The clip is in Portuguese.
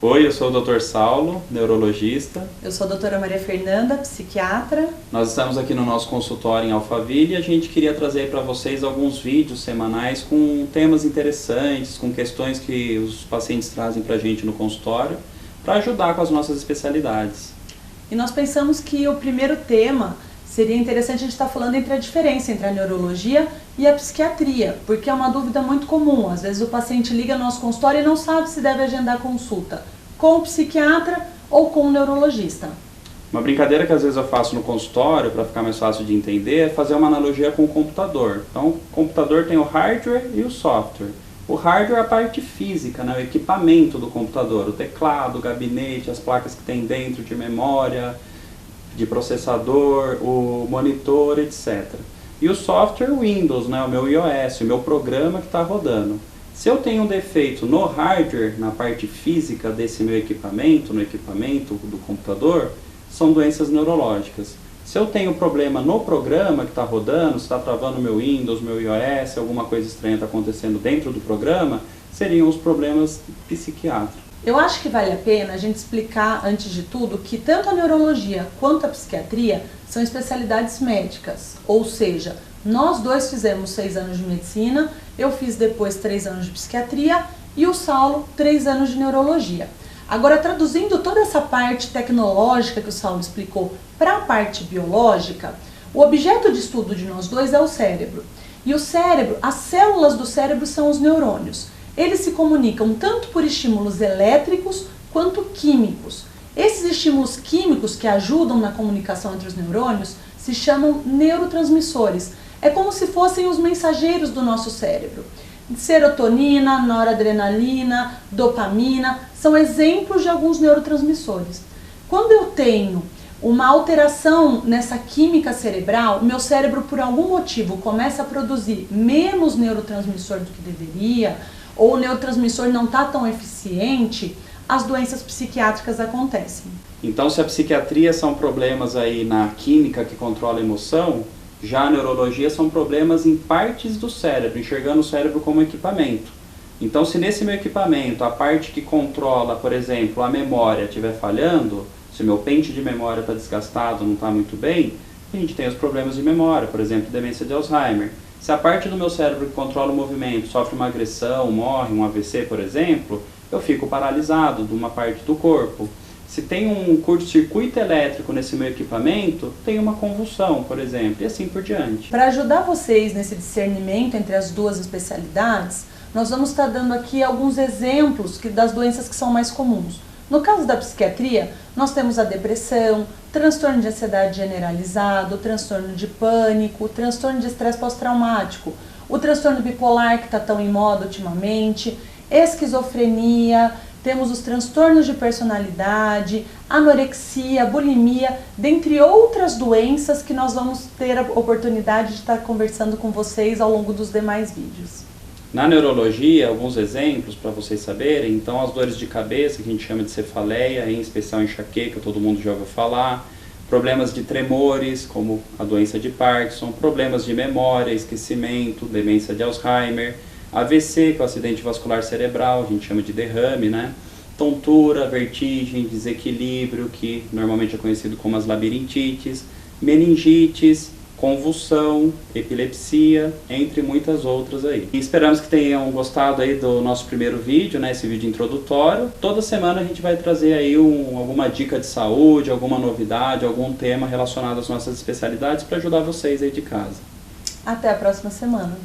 Oi, eu sou o Dr. Saulo, neurologista. Eu sou a doutora Maria Fernanda, psiquiatra. Nós estamos aqui no nosso consultório em Alphaville e a gente queria trazer para vocês alguns vídeos semanais com temas interessantes, com questões que os pacientes trazem para a gente no consultório, para ajudar com as nossas especialidades. E nós pensamos que o primeiro tema seria interessante a gente estar falando entre a diferença entre a neurologia e a psiquiatria, porque é uma dúvida muito comum. Às vezes o paciente liga no nosso consultório e não sabe se deve agendar consulta com o psiquiatra ou com o neurologista. Uma brincadeira que às vezes eu faço no consultório, para ficar mais fácil de entender, é fazer uma analogia com o computador. Então, o computador tem o hardware e o software. O hardware é a parte física, né? O equipamento do computador, o teclado, o gabinete, as placas que tem dentro de memória, de processador, o monitor, etc. E o software Windows, né? O meu iOS, o meu programa que está rodando. Se eu tenho um defeito no hardware, na parte física desse meu equipamento, no equipamento do computador, são doenças neurológicas. Se eu tenho problema no programa que está rodando, se está travando o meu Windows, meu iOS, alguma coisa estranha está acontecendo dentro do programa, seriam os problemas psiquiátricos. Eu acho que vale a pena a gente explicar, antes de tudo, que tanto a neurologia quanto a psiquiatria são especialidades médicas. Ou seja, nós dois fizemos 6 anos de medicina, eu fiz depois 3 anos de psiquiatria e o Saulo 3 anos de neurologia. Agora, traduzindo toda essa parte tecnológica que o Saulo explicou para a parte biológica, o objeto de estudo de nós dois é o cérebro. E o cérebro, as células do cérebro são os neurônios. Eles se comunicam tanto por estímulos elétricos quanto químicos. Esses estímulos químicos que ajudam na comunicação entre os neurônios se chamam neurotransmissores. É como se fossem os mensageiros do nosso cérebro. Serotonina, noradrenalina, dopamina, são exemplos de alguns neurotransmissores. Quando eu tenho uma alteração nessa química cerebral, o meu cérebro por algum motivo começa a produzir menos neurotransmissor do que deveria, ou o neurotransmissor não está tão eficiente, as doenças psiquiátricas acontecem. Então, se a psiquiatria são problemas aí na química que controla a emoção, já a neurologia são problemas em partes do cérebro, enxergando o cérebro como equipamento. Então, se nesse meu equipamento a parte que controla, por exemplo, a memória estiver falhando, se o meu pente de memória está desgastado, não está muito bem, a gente tem os problemas de memória, por exemplo, demência de Alzheimer. Se a parte do meu cérebro que controla o movimento sofre uma agressão, morre, um AVC, por exemplo, eu fico paralisado de uma parte do corpo. Se tem um curto-circuito elétrico nesse meu equipamento, tem uma convulsão, por exemplo, e assim por diante. Para ajudar vocês nesse discernimento entre as duas especialidades, nós vamos estar dando aqui alguns exemplos das doenças que são mais comuns. No caso da psiquiatria, nós temos a depressão, transtorno de ansiedade generalizado, transtorno de pânico, transtorno de estresse pós-traumático, o transtorno bipolar que está tão em moda ultimamente, esquizofrenia, temos os transtornos de personalidade, anorexia, bulimia, dentre outras doenças que nós vamos ter a oportunidade de estar conversando com vocês ao longo dos demais vídeos. Na neurologia, alguns exemplos para vocês saberem, então as dores de cabeça, que a gente chama de cefaleia, em especial enxaqueca, todo mundo já ouviu falar, problemas de tremores, como a doença de Parkinson, problemas de memória, esquecimento, demência de Alzheimer, AVC, que é o acidente vascular cerebral, a gente chama de derrame, né? Tontura, vertigem, desequilíbrio, que normalmente é conhecido como as labirintites, meningites, convulsão, epilepsia, entre muitas outras aí. E esperamos que tenham gostado aí do nosso primeiro vídeo, né, esse vídeo introdutório. Toda semana a gente vai trazer aí alguma dica de saúde, alguma novidade, algum tema relacionado às nossas especialidades para ajudar vocês aí de casa. Até a próxima semana.